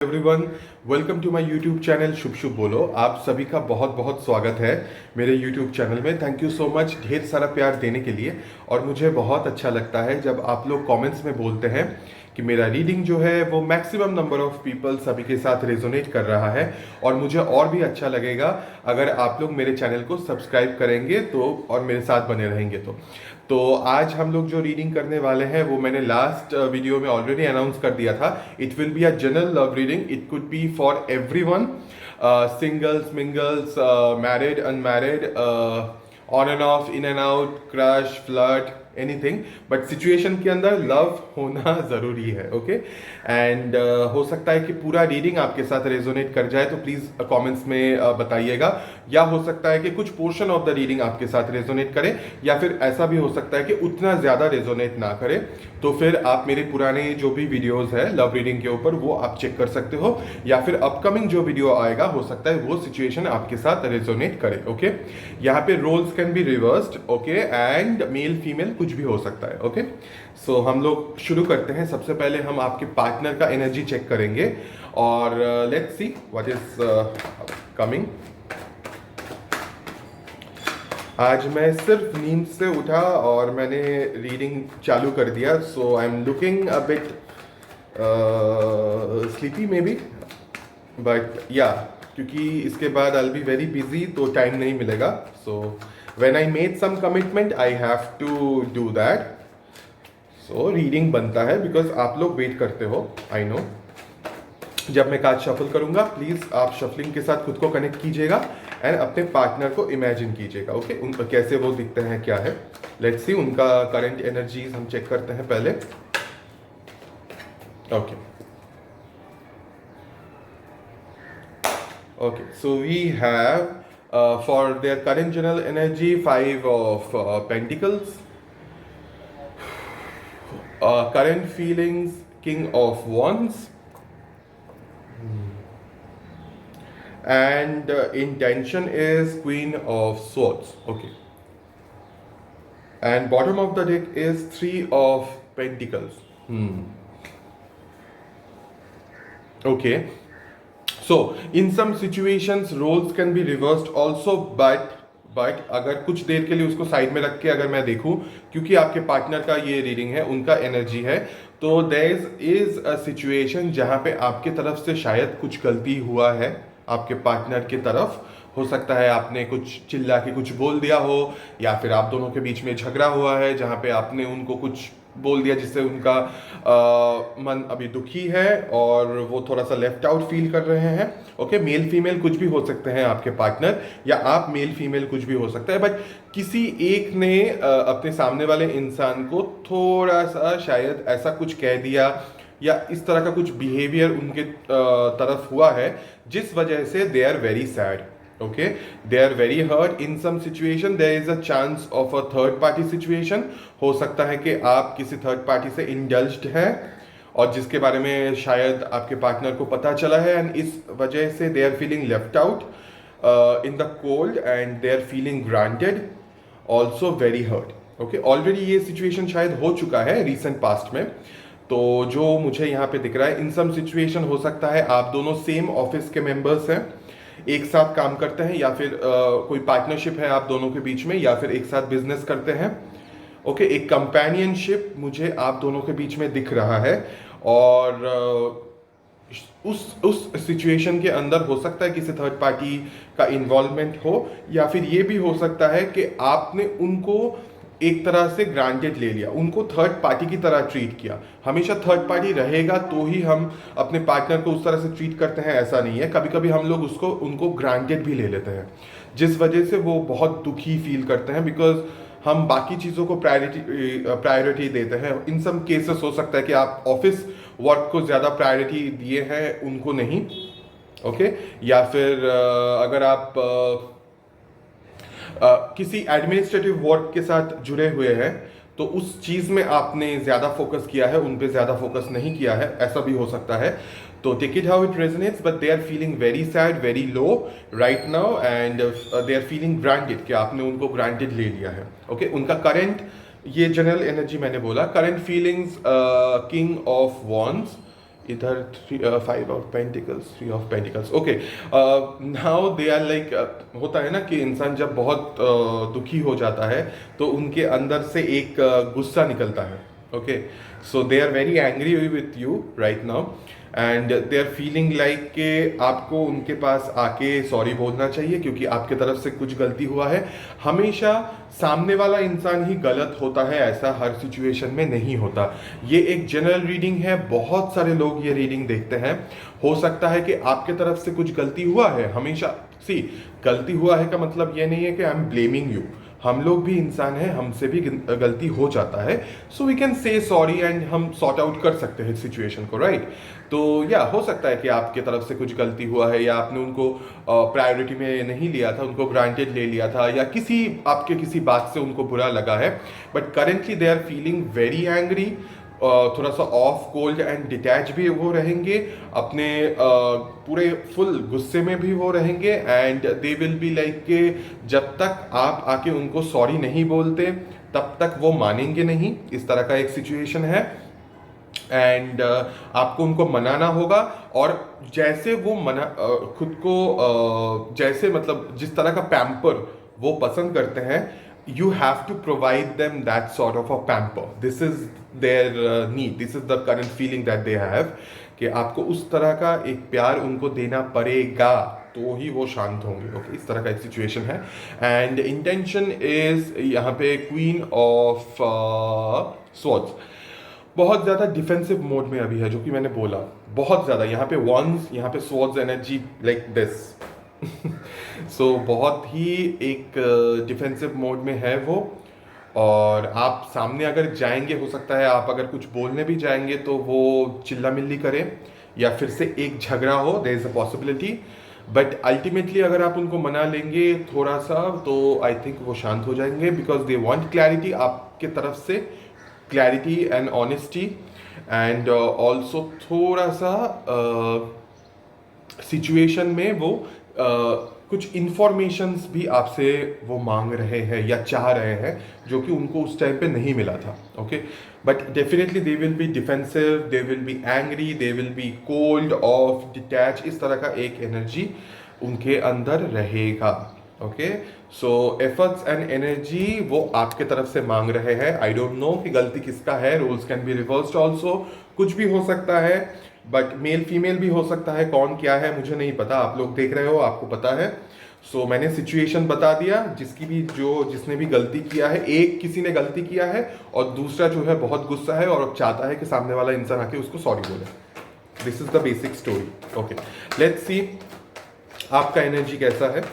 Everyone, welcome to my YouTube channel शुभ शुभ बोलो। आप सभी का बहुत बहुत स्वागत है मेरे यूट्यूब चैनल में। थैंक यू सो मच ढेर सारा प्यार देने के लिए। और मुझे बहुत अच्छा लगता है जब आप लोग कमेंट्स में बोलते हैं कि मेरा रीडिंग जो है वो मैक्सिमम नंबर ऑफ पीपल सभी के साथ रेजोनेट कर रहा है। और मुझे और भी अच्छा लगेगा अगर आप लोग मेरे चैनल को सब्सक्राइब करेंगे तो और मेरे साथ बने रहेंगे। तो आज हम लोग जो रीडिंग करने वाले हैं वो मैंने लास्ट वीडियो में ऑलरेडी अनाउंस कर दिया था। It will be a general love reading. It could be for everyone, singles, mingles, married, unmarried, on end of, in and out, crush, flirt, anything. But situation के अंदर love होना ज़रूरी है। Okay and हो सकता है कि पूरा रीडिंग आपके साथ रेजोनेट कर जाए, तो प्लीज़ कमेंट्स में बताइएगा। या हो सकता है कि कुछ पोर्शन ऑफ द रीडिंग आपके साथ रेजोनेट करे, या फिर ऐसा भी हो सकता है कि उतना ज़्यादा रेजोनेट ना करे। तो फिर आप मेरे पुराने जो भी वीडियोस है लव रीडिंग के ऊपर वो आप चेक कर सकते हो, या फिर अपकमिंग जो वीडियो आएगा हो सकता है वो सिचुएशन आपके साथ रेजोनेट करे। ओके यहाँ पे roles can be reversed, okay, and male female कुछ भी हो सकता है। ओके सो हम लोग शुरू करते हैं। सबसे पहले हम आपके पार्टनर का एनर्जी चेक करेंगे और let's see what is coming. आज मैं सिर्फ नींद से उठा और मैंने रीडिंग चालू कर दिया, so I am looking a bit sleepy maybe, but yeah क्योंकि इसके बाद I will be very busy तो टाइम नहीं मिलेगा। So when I made some commitment I have to do that. So reading बनता है बिकॉज आप लोग वेट करते हो, आई नो। जब मैं कार्ड शफल करूंगा प्लीज आप शफलिंग के साथ खुद को कनेक्ट कीजिएगा एंड अपने पार्टनर को इमेजिन कीजिएगा। ओके उनका कैसे वो दिखते हैं, क्या है, लेट्स सी। उनका करंट एनर्जीज हम चेक करते हैं पहले। Okay so we have for their current general energy 5 of pentacles, current feelings king of wands, and intention is queen of swords. Okay, and bottom of the deck is 3 of pentacles. Okay, so in some situations roles can be reversed also, but अगर कुछ देर के लिए उसको side में रख के अगर मैं देखूं, क्योंकि आपके पार्टनर का ये रीडिंग है, उनका एनर्जी है, तो देयर इज अ सिचुएशन जहां पे आपके तरफ से शायद कुछ गलती हुआ है। आपके पार्टनर की तरफ हो सकता है आपने कुछ चिल्ला के कुछ बोल दिया हो, या फिर आप दोनों के बीच में झगड़ा हुआ है जहां पे आपने उनको कुछ बोल दिया जिससे उनका मन अभी दुखी है और वो थोड़ा सा लेफ्ट आउट फील कर रहे हैं। ओके मेल फीमेल कुछ भी हो सकते हैं आपके पार्टनर, या आप मेल फीमेल कुछ भी हो सकता है। बट किसी एक ने अपने सामने वाले इंसान को थोड़ा सा शायद ऐसा कुछ कह दिया, या इस तरह का कुछ बिहेवियर उनके तरफ हुआ है जिस वजह से they are very sad. okay they are very hurt. In some situation there is a chance of a third party situation. हो सकता है कि आप किसी थर्ड पार्टी से इंडल्ज्ड हैं और जिसके बारे में शायद आपके पार्टनर को पता चला है, एंड इस वजह से they are feeling left out in the cold and they are feeling granted, also very hurt. Okay already ये सिचुएशन शायद हो चुका है रिसेंट पास्ट में। तो जो मुझे यहाँ पे दिख रहा है, इन सम सिचुएशन हो सकता है आप दोनों सेम ऑफिस के मेंबर्स हैं, एक साथ काम करते हैं, या फिर कोई पार्टनरशिप है आप दोनों के बीच में, या फिर एक साथ बिजनेस करते हैं। ओके एक कंपेनियनशिप मुझे आप दोनों के बीच में दिख रहा है, और उस सिचुएशन के अंदर हो सकता है किसी थर्ड पार्टी का इन्वॉल्वमेंट हो, या फिर ये भी हो सकता है कि आपने उनको एक तरह से ग्रांटेड ले लिया, उनको थर्ड पार्टी की तरह ट्रीट किया। हमेशा थर्ड पार्टी रहेगा तो ही हम अपने पार्टनर को उस तरह से ट्रीट करते हैं, ऐसा नहीं है। कभी कभी हम लोग उनको ग्रांटेड भी ले लेते हैं, जिस वजह से वो बहुत दुखी फील करते हैं, बिकॉज हम बाकी चीज़ों को प्रायोरिटी देते हैं। इन सम केसेस हो सकता है कि आप ऑफिस वर्क को ज़्यादा प्रायोरिटी दिए हैं, उनको नहीं। ओके या फिर अगर आप किसी एडमिनिस्ट्रेटिव वर्क के साथ जुड़े हुए हैं तो उस चीज़ में आपने ज़्यादा फोकस किया है, उन पे ज़्यादा फोकस नहीं किया है, ऐसा भी हो सकता है। तो take it how it resonates, but they are feeling very sad, very low right now, and they are feeling granted, कि आपने उनको ग्रांटेड ले लिया है। ओके उनका करंट, ये जनरल एनर्जी मैंने बोला, current feelings king of wands, इधर 5 of pentacles, 3 of pentacles, okay. Now they are like, होता है ना कि इंसान जब बहुत दुखी हो जाता है तो उनके अंदर से एक गुस्सा निकलता है, okay. So they are very angry with you right now and they are feeling like कि आपको उनके पास आके सॉरी बोलना चाहिए क्योंकि आपके तरफ से कुछ गलती हुआ है। हमेशा सामने वाला इंसान ही गलत होता है, ऐसा हर सिचुएशन में नहीं होता। ये एक जनरल रीडिंग है, बहुत सारे लोग ये रीडिंग देखते हैं। हो सकता है कि आपके तरफ से कुछ गलती हुआ है, हमेशा सी गलती हुआ है का मतलब ये नहीं है कि आई एम ब्लेमिंग यू। हम लोग भी इंसान हैं, हमसे भी गलती हो जाता है, so we can say sorry and हम सॉर्ट आउट कर सकते हैं सिचुएशन को, राइट। तो या हो सकता है कि आपके तरफ से कुछ गलती हुआ है या आपने उनको प्रायोरिटी में नहीं लिया था, उनको ग्रांटेड ले लिया था या किसी आपके किसी बात से उनको बुरा लगा है, but currently they are feeling very angry. थोड़ा सा ऑफ कोल्ड एंड डिटैच भी वो रहेंगे, अपने पूरे फुल गुस्से में भी वो रहेंगे and they will be like के जब तक आप आके उनको सॉरी नहीं बोलते तब तक वो मानेंगे नहीं। इस तरह का एक सिचुएशन है एंड आपको उनको मनाना होगा और जैसे वो खुद को जैसे मतलब जिस तरह का पैम्पर वो पसंद करते हैं, you have to provide them that sort of a pamper. This is their need, this is the current feeling that they have कि आपको उस तरह का एक प्यार उनको देना पड़ेगा तो ही वो शांत होंगे, ओके। इस तरह का एक सिचुएशन है एंड इंटेंशन इज यहाँ पे क्वीन ऑफ स्वॉर्ड्स बहुत ज़्यादा डिफेंसिव मोड में अभी है, जो कि मैंने बोला बहुत ज़्यादा। यहाँ पे वंस, यहाँ पे swords energy like this so बहुत ही एक डिफेंसिव मोड में है वो। और आप सामने अगर जाएंगे, हो सकता है आप अगर कुछ बोलने भी जाएंगे तो वो चिल्ला मिल्ली करें या फिर से एक झगड़ा हो, there is a possibility. But ultimately अगर आप उनको मना लेंगे थोड़ा सा तो आई थिंक वो शांत हो जाएंगे बिकॉज दे वांट क्लैरिटी आपके तरफ से, clarity and honesty and also थोड़ा सा सिचुएशन में वो कुछ इंफॉर्मेशंस भी आपसे वो मांग रहे हैं या चाह रहे हैं जो कि उनको उस टाइम पे नहीं मिला था, okay. But definitely they will be defensive, they will be angry, they will be cold of detach, इस तरह का एक एनर्जी उनके अंदर रहेगा, okay. So efforts and energy वो आपके तरफ से मांग रहे हैं। आई डोंट नो कि गलती किसका है, roles can be reversed also, कुछ भी हो सकता है, बट मेल फीमेल भी हो सकता है, कौन क्या है मुझे नहीं पता, आप लोग देख रहे हो आपको पता है। सो मैंने सिचुएशन बता दिया, जिसने भी गलती किया है, एक किसी ने गलती किया है और दूसरा जो है बहुत गुस्सा है और चाहता है कि सामने वाला इंसान आके उसको सॉरी बोले। This is the basic story, okay. Let's सी आपका एनर्जी कैसा है।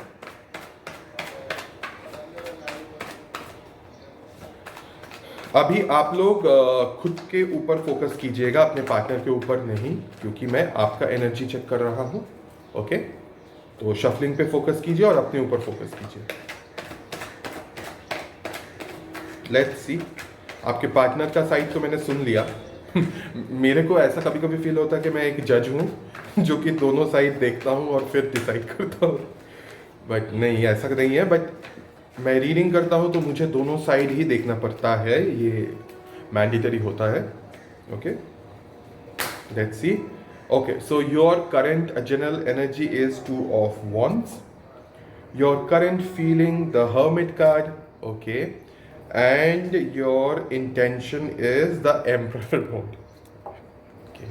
अभी आप लोग खुद के ऊपर फोकस कीजिएगा, अपने पार्टनर के ऊपर नहीं, क्योंकि मैं आपका एनर्जी चेक कर रहा हूं, ओके। तो शफलिंग पे फोकस कीजिए और अपने ऊपर फोकस कीजिए। लेट्स सी, आपके पार्टनर का साइड तो मैंने सुन लिया मेरे को ऐसा कभी कभी फील होता है कि मैं एक जज हूँ जो कि दोनों साइड देखता हूँ और फिर डिसाइड करता हूँ, बट नहीं, ऐसा नहीं है। बट मैं रीडिंग करता हूँ तो मुझे दोनों साइड ही देखना पड़ता है, ये मैंडेटरी होता है, okay. Let's see, okay, so your current general energy is 2 of wands, your current feeling the hermit card, okay, and your intention is the emperor mode, okay.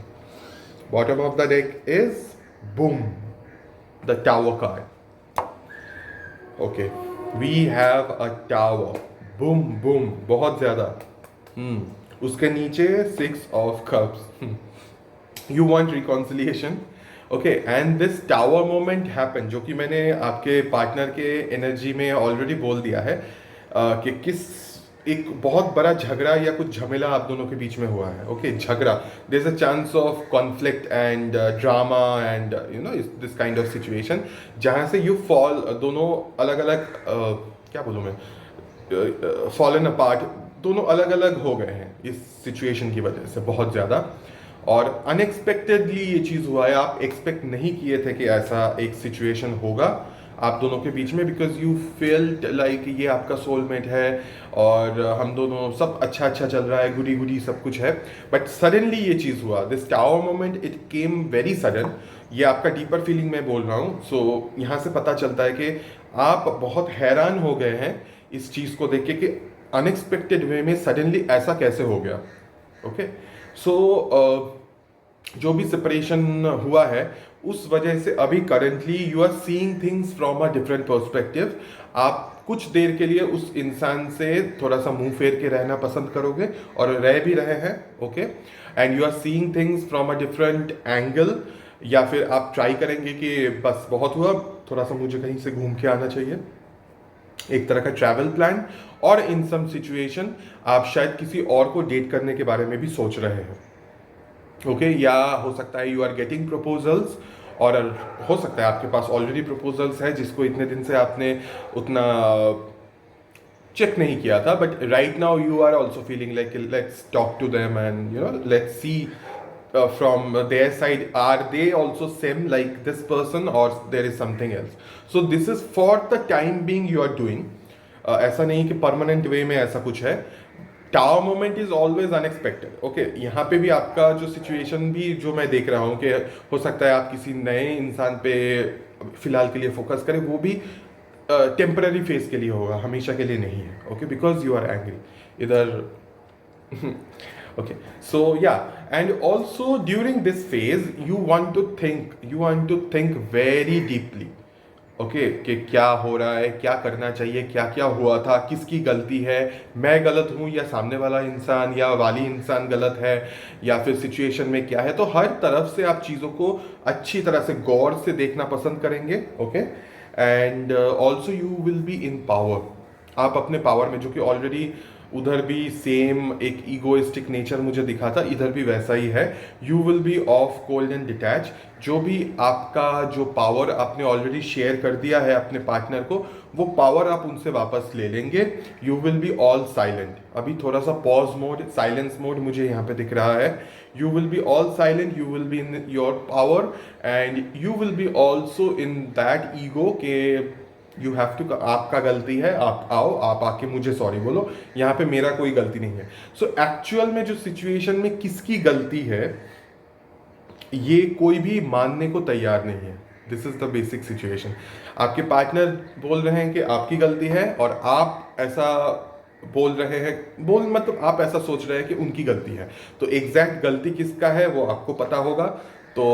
Bottom of the deck is boom, the tower card, okay. We have a tower, boom boom, बहुत ज़्यादा, उसके नीचे 6 of cups, you want reconciliation, okay, and this tower moment happen, जो कि मैंने आपके partner के energy में ऑलरेडी बोल दिया है कि किस एक बहुत बड़ा झगड़ा या कुछ झमेला आप दोनों के बीच में हुआ है, ओके। झगड़ा, there is a chance of conflict and drama and you know this kind of situation, जहाँ से यू फॉल, दोनों अलग अलग क्या बोलूँ मैं, फॉलन अपार्ट, दोनों अलग अलग हो गए हैं इस सिचुएशन की वजह से बहुत ज़्यादा। और अनएक्सपेक्टेडली ये चीज़ हुआ है, आप एक्सपेक्ट नहीं किए थे कि ऐसा एक सिचुएशन होगा, आप दोनों के बीच में, बिकॉज यू फील्ड लाइक ये आपका सोलमेट है और हम दोनों सब अच्छा अच्छा चल रहा है, गुडी गुडी सब कुछ है, बट सडनली ये चीज़ हुआ, this tower moment, it came very sudden. ये आपका डीपर फीलिंग मैं बोल रहा हूँ। सो यहाँ से पता चलता है कि आप बहुत हैरान हो गए हैं इस चीज़ को देख के कि अनएक्सपेक्टेड वे में सडनली ऐसा कैसे हो गया। ओके, सो जो भी सेपरेशन हुआ है उस वजह से अभी currently you are seeing things from a different perspective. आप कुछ देर के लिए उस इंसान से थोड़ा सा मुंह फेर के रहना पसंद करोगे और रह भी रहे हैं। Okay, and you are seeing things from a different angle, या फिर आप ट्राई करेंगे कि बस बहुत हुआ, थोड़ा सा मुझे कहीं से घूम के आना चाहिए, एक तरह का ट्रैवल प्लान। और इन सम सिचुएशन आप शायद किसी और को डेट करने के बारे में भी सोच रहे हैं। ओके, या हो सकता है यू आर गेटिंग प्रपोजल्स, और हो सकता है आपके पास ऑलरेडी प्रपोजल्स है जिसको इतने दिन से आपने उतना चेक नहीं किया था, but right now you are also feeling like let's talk to them and let's see from their side, are they also same like this person or there is something else. So this is for the time being you are doing. ऐसा नहीं कि permanent वे में ऐसा कुछ है। Tower moment is always unexpected. Okay, यहाँ पे भी आपका जो सिचुएशन भी जो मैं देख रहा हूँ कि हो सकता है आप किसी नए इंसान पे फिलहाल के लिए फोकस करें, वो भी टेम्पररी फेज के लिए होगा, हमेशा के लिए नहीं है। Okay, because you are angry इधर। Okay, so yeah, and also during this phase you want to think very deeply. Okay, कि क्या हो रहा है, क्या करना चाहिए, क्या क्या हुआ था, किसकी गलती है, मैं गलत हूँ या सामने वाला इंसान या वाली इंसान गलत है, या फिर सिचुएशन में क्या है। तो हर तरफ से आप चीज़ों को अच्छी तरह से गौर से देखना पसंद करेंगे। Okay, and also you will be in power. आप अपने पावर में, जो कि ऑलरेडी उधर भी सेम एक ईगोइस्टिक नेचर मुझे दिखा था, इधर भी वैसा ही है। You will be of cold and detach. जो भी आपका जो पावर आपने ऑलरेडी शेयर कर दिया है अपने पार्टनर को, वो पावर आप उनसे वापस ले लेंगे। You will be all silent. अभी थोड़ा सा पॉज मोड, साइलेंस मोड मुझे यहाँ पे दिख रहा है। You will be all silent, you will be in your power, and you will be also in that ego के यू हैव टू, आपका गलती है, आप आओ, आप आके मुझे सॉरी बोलो, यहाँ पे मेरा कोई गलती नहीं है। सो एक्चुअल में जो सिचुएशन में किसकी गलती है ये कोई भी मानने को तैयार नहीं है। This is the basic situation. आपके पार्टनर बोल रहे हैं कि आपकी गलती है, और आप ऐसा बोल रहे हैं, मतलब आप ऐसा सोच रहे हैं कि उनकी गलती है। तो एग्जैक्ट गलती किसका है वो आपको पता होगा। तो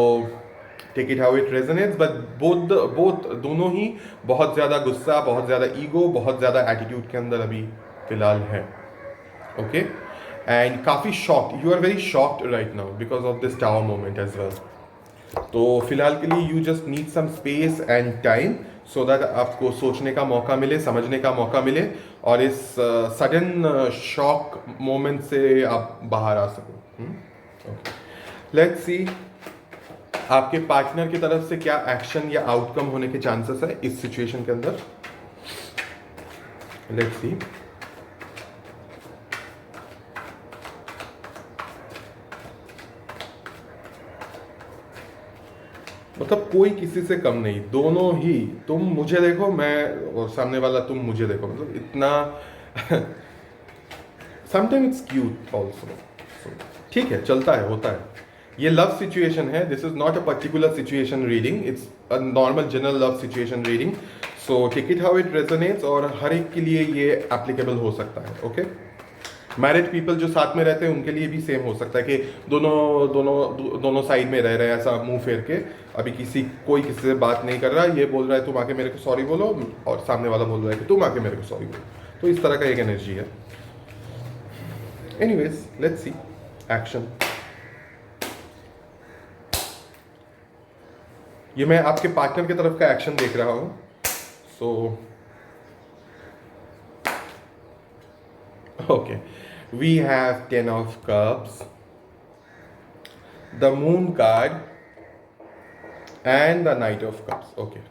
take it how it resonates, but both दोनों ही बहुत ज़्यादा गुस्सा, बहुत ज़्यादा ईगो, बहुत ज़्यादा एटीट्यूड के अंदर अभी फिलहाल है। ओके, एंड काफ़ी shocked, you are very shocked right now because of this tower moment as well. तो फिलहाल के लिए you just need some space and time so that आपको सोचने का मौका मिले, समझने का मौका मिले, और इस सडन शॉक मोमेंट से आप बाहर आ सको। लेट्स सी आपके पार्टनर की तरफ से क्या एक्शन या आउटकम होने के चांसेस है इस सिचुएशन के अंदर। Let's see. मतलब कोई किसी से कम नहीं, दोनों ही, तुम मुझे देखो, मैं, और सामने वाला तुम मुझे देखो, मतलब इतना समटाइम इट्स क्यूट ऑल्सो। ठीक है, चलता है, होता है। ये लव सिचुएशन है, this is not a particular situation reading, it's a normal general love situation reading. So take it how it resonates, और हर एक के लिए ये एप्लीकेबल हो सकता है। ओके, मैरिड पीपल जो साथ में रहते हैं उनके लिए भी सेम हो सकता है कि दोनों साइड में रह रहे हैं ऐसा मुंह फेर के, अभी कोई किसी से बात नहीं कर रहा, ये बोल रहा है तुम आके मेरे को सॉरी बोलो, और सामने वाला बोल रहा है कि तुम आके मेरे को सॉरी बोलो। तो इस तरह का एक एनर्जी है। Anyways, let's see action. ये मैं आपके पार्टनर की तरफ का एक्शन देख रहा हूं। So okay, we have 10 of cups, the moon card, and the knight of cups. Okay,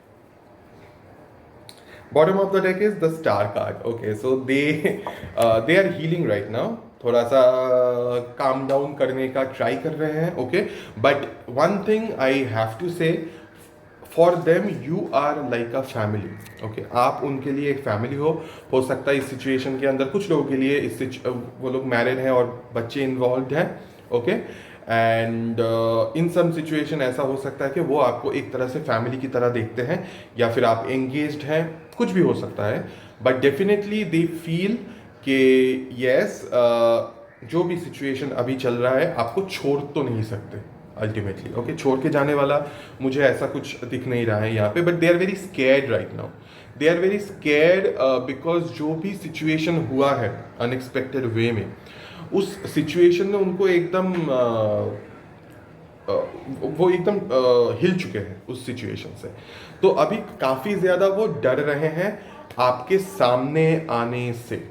bottom of the deck is the star card. Okay, so they are healing right now, थोड़ा सा calm down करने का try कर रहे हैं। Okay, but one thing I have to say, for them you are like a family. Okay, आप उनके लिए एक फैमिली हो सकता है इस सिचुएशन के अंदर कुछ लोगों के लिए वो लोग मैरिड हैं और बच्चे इन्वॉल्व हैं। Okay, and in some situation ऐसा हो सकता है कि वो आपको एक तरह से फैमिली की तरह देखते हैं, या फिर आप एंगेज्ड हैं, कुछ भी हो सकता है, बट डेफिनेटली दे फील कि यस, जो भी सिचुएशन अभी चल रहा है आपको छोड़ तो नहीं सकते अल्टीमेटली। ओके, छोड़ के जाने वाला मुझे ऐसा कुछ दिख नहीं रहा है यहाँ पे, but they are very scared right now. They are very scared because जो भी सिचुएशन हुआ है अनएक्सपेक्टेड वे में, उस सिचुएशन ने उनको एकदम वो एकदम हिल चुके हैं उस सिचुएशन से। तो अभी काफ़ी ज़्यादा वो डर रहे हैं आपके सामने आने से।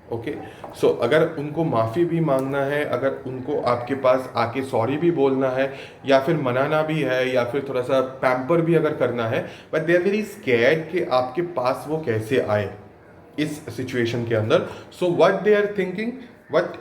ओके, सो अगर उनको माफ़ी भी मांगना है, अगर उनको आपके पास आके सॉरी भी बोलना है, या फिर मनाना भी है, या फिर थोड़ा सा पैम्पर भी अगर करना है, but they are very scared कि आपके पास वो कैसे आए इस सिचुएशन के अंदर। So what they are thinking, what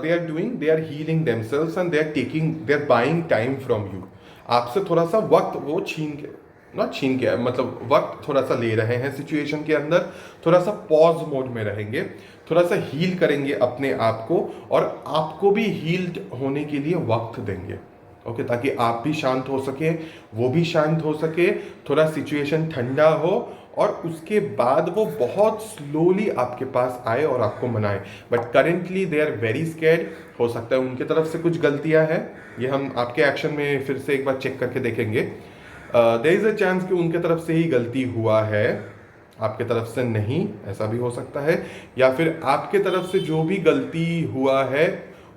they are doing, they are healing themselves and they are buying time from you। आपसे थोड़ा सा वक्त वो छीन के मतलब वक्त थोड़ा सा ले रहे हैं सिचुएशन के अंदर, थोड़ा सा पॉज मोड में रहेंगे, थोड़ा सा हील करेंगे अपने आप को, और आपको भी हील्ड होने के लिए वक्त देंगे। ओके, ताकि आप भी शांत हो सके, वो भी शांत हो सके, थोड़ा सिचुएशन ठंडा हो, और उसके बाद वो बहुत स्लोली आपके पास आए और आपको मनाए। But currently they are very scared. हो सकता है उनके तरफ से कुछ गलतियां हैं, ये हम आपके एक्शन में फिर से एक बार चेक करके देखेंगे। देयर इज अ चांस कि उनके तरफ से ही गलती हुआ है, आपके तरफ से नहीं, ऐसा भी हो सकता है, या फिर आपके तरफ से जो भी गलती हुआ है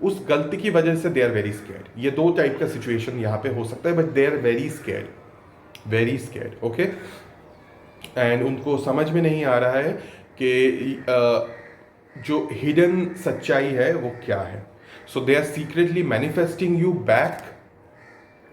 उस गलती की वजह से दे आर वेरी स्कैर्ड। ये दो टाइप का सिचुएशन यहाँ पे हो सकता है, but they are very scared, very scared. Okay, and उनको समझ में नहीं आ रहा है कि जो हिडन सच्चाई है वो क्या है। So they are secretly manifesting you back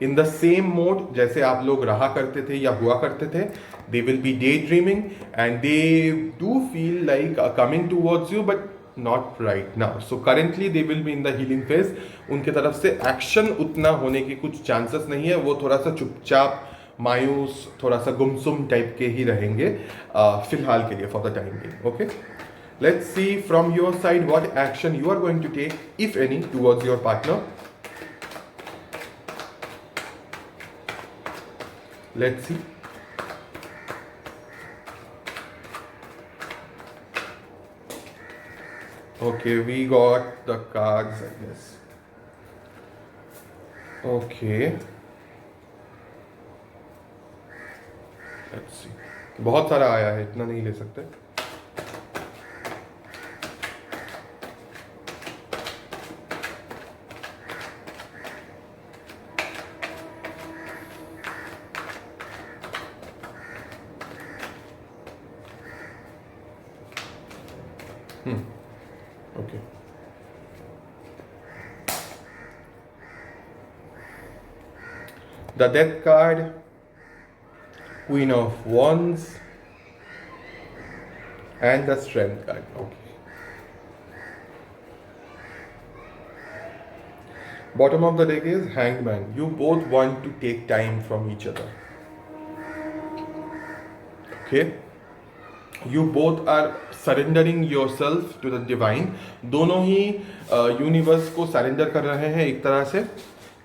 in the same mode जैसे आप लोग रहा करते थे या हुआ करते थे। They will be day dreaming and they do feel like coming towards you, but not right now. So currently they will be in the healing phase. उनके तरफ से एक्शन उतना होने के कुछ चांसेस नहीं है, वो थोड़ा सा चुपचाप, मायूस, थोड़ा सा गुमसुम टाइप के ही रहेंगे फिलहाल के लिए, for the time being. Okay, let's see from your side what action you are going to take if any towards your partner. Let's see. Okay, we got the cards, I guess. Okay. Let's see. बहुत सारा आया है, इतना नहीं ले सकते। Okay. The Death card, Queen of Wands, and the Strength card. Okay. Bottom of the deck is Hanged Man. You both want to take time from each other. Okay. You both are surrendering yourself to the divine. दोनों ही universe को surrender कर रहे हैं एक तरह से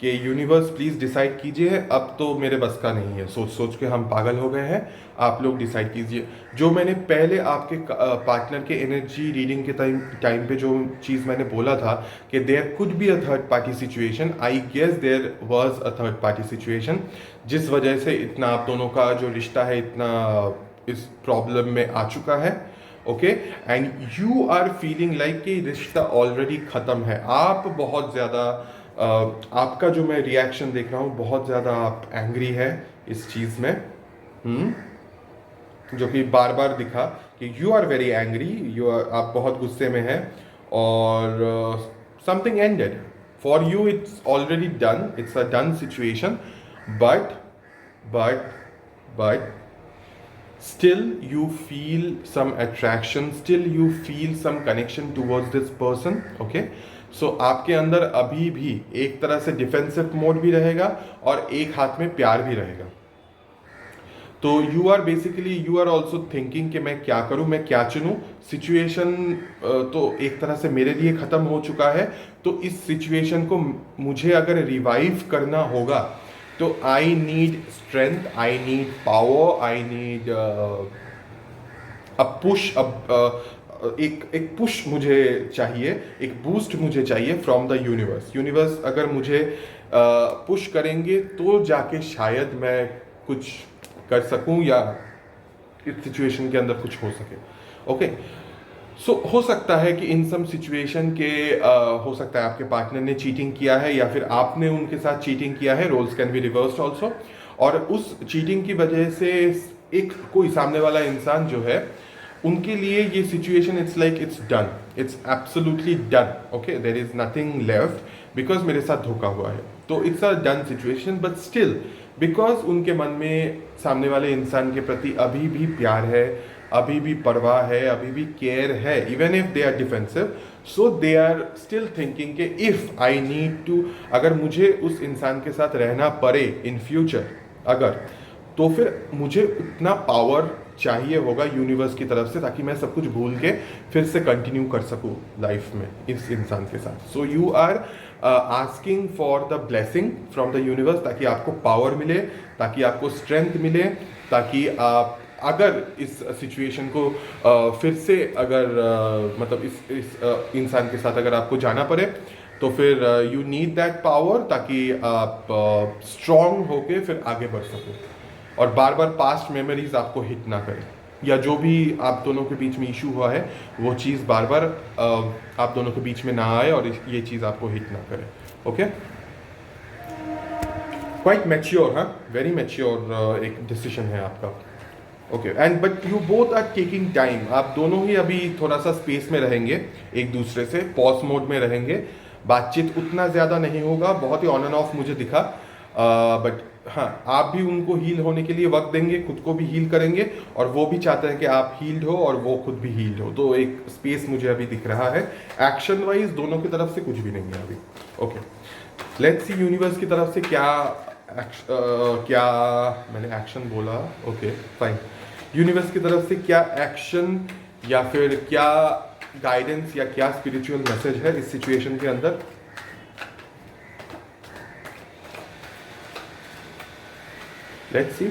कि यूनिवर्स प्लीज़ डिसाइड कीजिए, अब तो मेरे बस का नहीं है, सोच सोच के हम पागल हो गए हैं, आप लोग डिसाइड कीजिए। जो मैंने पहले आपके पार्टनर के एनर्जी रीडिंग के टाइम पे जो चीज़ मैंने बोला था कि there could be a third party situation, I guess there was a third party situation, जिस वजह से इतना आप दोनों का जो रिश्ता है इतना इस प्रॉब्लम में आ चुका है। Okay, and you are feeling like कि रिश्ता ऑलरेडी ख़त्म है। आप बहुत ज़्यादा आपका जो मैं रिएक्शन देख रहा हूँ, बहुत ज़्यादा आप एंग्री है इस चीज़ में, जो कि बार बार दिखा कि यू आर वेरी एंग्री, आप बहुत गुस्से में हैं, और something ended for you, it's already done, it's a done situation, but still you feel some attraction, still you feel some connection towards this person. Okay, so आपके अंदर अभी भी एक तरह से डिफेंसिव मोड भी रहेगा और एक हाथ में प्यार भी रहेगा। तो यू आर ऑल्सो थिंकिंग कि मैं क्या करूं, मैं क्या चुनूं। सिचुएशन तो एक तरह से मेरे लिए ख़त्म हो चुका है, तो इस सिचुएशन को मुझे अगर रिवाइव करना होगा तो I need strength, I need power, I need अब पुश, अब एक एक पुश मुझे चाहिए, एक बूस्ट मुझे चाहिए फ्रॉम द यूनिवर्स। यूनिवर्स अगर मुझे पुश करेंगे तो जाके शायद मैं कुछ कर सकूं या इस सिचुएशन के अंदर कुछ हो सके। ओके, सो हो सकता है कि इन सम सिचुएशन के हो सकता है आपके पार्टनर ने चीटिंग किया है या फिर आपने उनके साथ चीटिंग किया है, roles can be reversed also. और उस चीटिंग की वजह से एक कोई सामने वाला इंसान जो है, उनके लिए ये situation it's like it's done, it's absolutely done. Okay, there is nothing left because मेरे साथ धोखा हुआ है, तो it's a done situation. But still because उनके मन में सामने वाले इंसान के प्रति अभी भी प्यार है, अभी भी परवाह है, अभी भी केयर है, even if they are defensive, so they are still thinking कि इफ आई नीड टू, अगर मुझे उस इंसान के साथ रहना पड़े इन फ्यूचर अगर, तो फिर मुझे उतना पावर चाहिए होगा यूनिवर्स की तरफ से, ताकि मैं सब कुछ भूल के फिर से कंटिन्यू कर सकूं लाइफ में इस इंसान के साथ। So you are asking for the blessing from the universe, ताकि आपको पावर मिले, ताकि आपको स्ट्रेंथ मिले, ताकि आप अगर इस सिचुएशन को फिर से अगर मतलब इस इंसान के साथ अगर आपको जाना पड़े, तो फिर यू नीड दैट पावर, ताकि आप स्ट्रांग होके फिर आगे बढ़ सको और बार बार पास्ट मेमोरीज आपको हिट ना करें, या जो भी आप दोनों के बीच में इशू हुआ है वो चीज़ बार बार आप दोनों के बीच में ना आए और ये चीज़ आपको हिट ना करे। ओके, क्वाइट मैच्योर, हाँ, वेरी मैच्योर एक डिसीजन है आपका। Okay, and but you both are taking time, आप दोनों ही अभी थोड़ा सा स्पेस में रहेंगे, एक दूसरे से पॉज मोड में रहेंगे, बातचीत उतना ज़्यादा नहीं होगा, बहुत ही ऑन एंड ऑफ मुझे दिखा, बट हाँ, आप भी उनको हील होने के लिए वक्त देंगे, खुद को भी हील करेंगे, और वो भी चाहते हैं कि आप हील्ड हो और वो खुद भी हील्ड हो, तो एक स्पेस मुझे अभी दिख रहा है। एक्शन वाइज दोनों की तरफ से कुछ भी नहीं है अभी। ओके, लेट्स सी यूनिवर्स की तरफ से क्या क्या मैंने एक्शन बोला, ओके फाइन, यूनिवर्स की तरफ से क्या एक्शन या फिर क्या गाइडेंस या क्या स्पिरिचुअल मैसेज है इस सिचुएशन के अंदर। Let's see.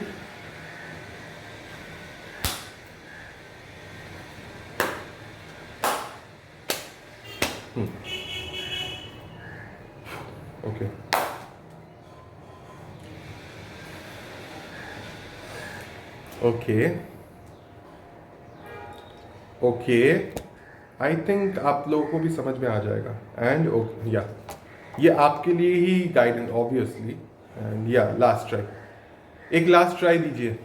Okay, okay, okay, I think आप लोगों को भी समझ में आ जाएगा। एंड या ये आपके लिए ही गाइडेंस ऑब्वियसली, एंड या लास्ट ट्राई, एक लास्ट ट्राई दीजिए।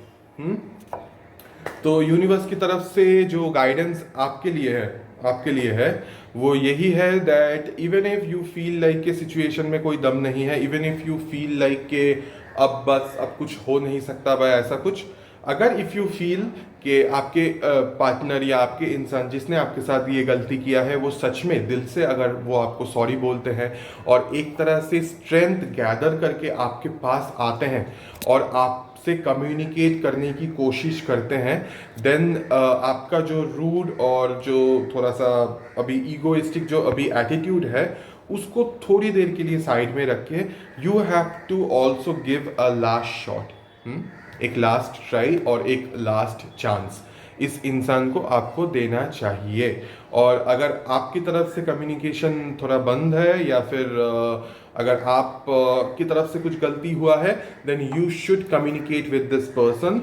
तो यूनिवर्स की तरफ से जो गाइडेंस आपके लिए है वो यही है that even if you feel like के सिचुएशन में कोई दम नहीं है, even if you feel like के अब बस अब कुछ हो नहीं सकता भाई ऐसा कुछ, अगर इफ़ यू फील कि आपके पार्टनर या आपके इंसान जिसने आपके साथ ये गलती किया है वो सच में दिल से अगर वो आपको सॉरी बोलते हैं और एक तरह से स्ट्रेंथ गैदर करके आपके पास आते हैं और आपसे कम्युनिकेट करने की कोशिश करते हैं, देन आपका जो रूड और जो थोड़ा सा अभी ईगोइस्टिक जो अभी एटीट्यूड है उसको थोड़ी देर के लिए साइड में रख के you have to also give a last shot, एक लास्ट ट्राई और एक लास्ट चांस इस इंसान को आपको देना चाहिए। और अगर आपकी तरफ से कम्युनिकेशन थोड़ा बंद है या फिर अगर आप की तरफ से कुछ गलती हुआ है, then you should communicate with this person.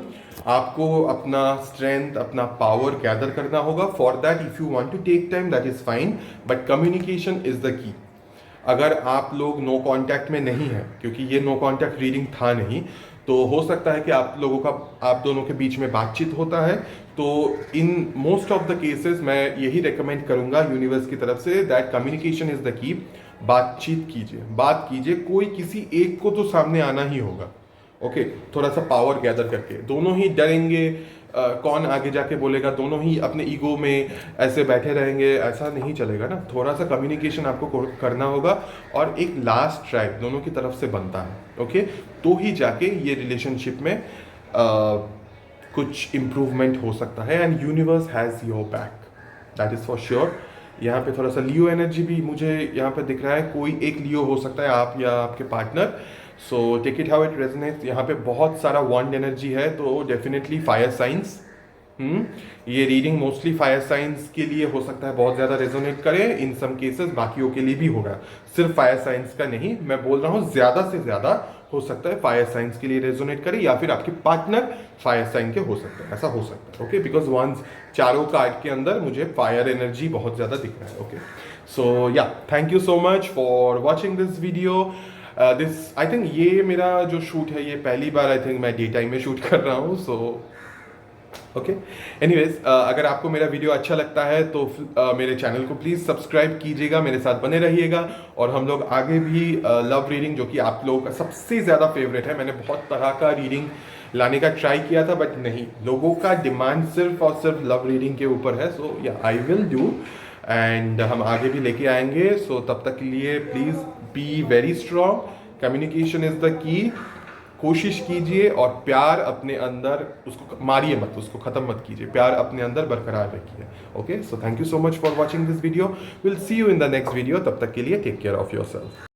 आपको अपना स्ट्रेंथ अपना पावर गैदर करना होगा। For that if you want to take time that is fine, but communication is the key. अगर आप लोग नो कांटेक्ट में नहीं है, क्योंकि ये नो कांटेक्ट रीडिंग था नहीं, तो हो सकता है कि आप लोगों का आप दोनों के बीच में बातचीत होता है, तो in most of the cases मैं यही रेकमेंड करूंगा यूनिवर्स की तरफ say that communication is the की। बातचीत कीजिए, बात कीजिए, कोई किसी एक को तो सामने आना ही होगा। ओके, थोड़ा सा पावर गैदर करके, दोनों ही डरेंगे, कौन आगे जाके बोलेगा, दोनों ही अपने ईगो में ऐसे बैठे रहेंगे, ऐसा नहीं चलेगा ना। थोड़ा सा कम्युनिकेशन आपको करना होगा और एक लास्ट ट्राई दोनों की तरफ से बनता है। ओके, तो ही जाके ये रिलेशनशिप में कुछ इम्प्रूवमेंट हो सकता है and universe has your back, that is for sure. यहाँ पे थोड़ा सा लियो एनर्जी भी मुझे यहाँ पे दिख रहा है, कोई एक लियो हो सकता है, आप या आपके partner. So take it how it resonates. यहाँ पे बहुत सारा वॉन्ड एनर्जी है, तो डेफिनेटली फायर साइंस। ये रीडिंग मोस्टली फायर साइंस के लिए हो सकता है बहुत ज़्यादा रेजोनेट करे, इन सम केसेस बाकियों के लिए भी होगा, सिर्फ फायर साइंस का नहीं। मैं बोल रहा हूँ ज़्यादा से ज़्यादा हो सकता है फायर साइंस के लिए रेजोनेट करे, या फिर आपके पार्टनर फायर साइन के हो सकते हैं, ऐसा हो सकता है। ओके, बिकॉज वंस चारों कार्ड के अंदर मुझे फायर एनर्जी बहुत ज़्यादा दिख रहा है। ओके, सो या thank you so much for watching this video. This I think ये मेरा जो शूट है ये पहली बार आई थिंक मैं डे टाइम में शूट कर रहा हूँ। सो ओके, एनीवेज अगर आपको मेरा वीडियो अच्छा लगता है तो मेरे चैनल को प्लीज़ सब्सक्राइब कीजिएगा, मेरे साथ बने रहिएगा। और हम लोग आगे भी लव रीडिंग, जो कि आप लोगों का सबसे ज़्यादा फेवरेट है, मैंने बहुत तरह का रीडिंग लाने का ट्राई किया था बट नहीं, लोगों का डिमांड सिर्फ और सिर्फ लव रीडिंग के ऊपर है। सो या आई विल डू, एंड हम आगे भी लेके आएंगे। सो तब तक के लिए please be very strong, communication is the key. कोशिश कीजिए और प्यार अपने अंदर, उसको मारिए मत, उसको ख़त्म मत कीजिए, प्यार अपने अंदर बरकरार रखिए। Okay, so thank you so much for watching this video, will see you in the next video. तब तक के लिए take care of your self.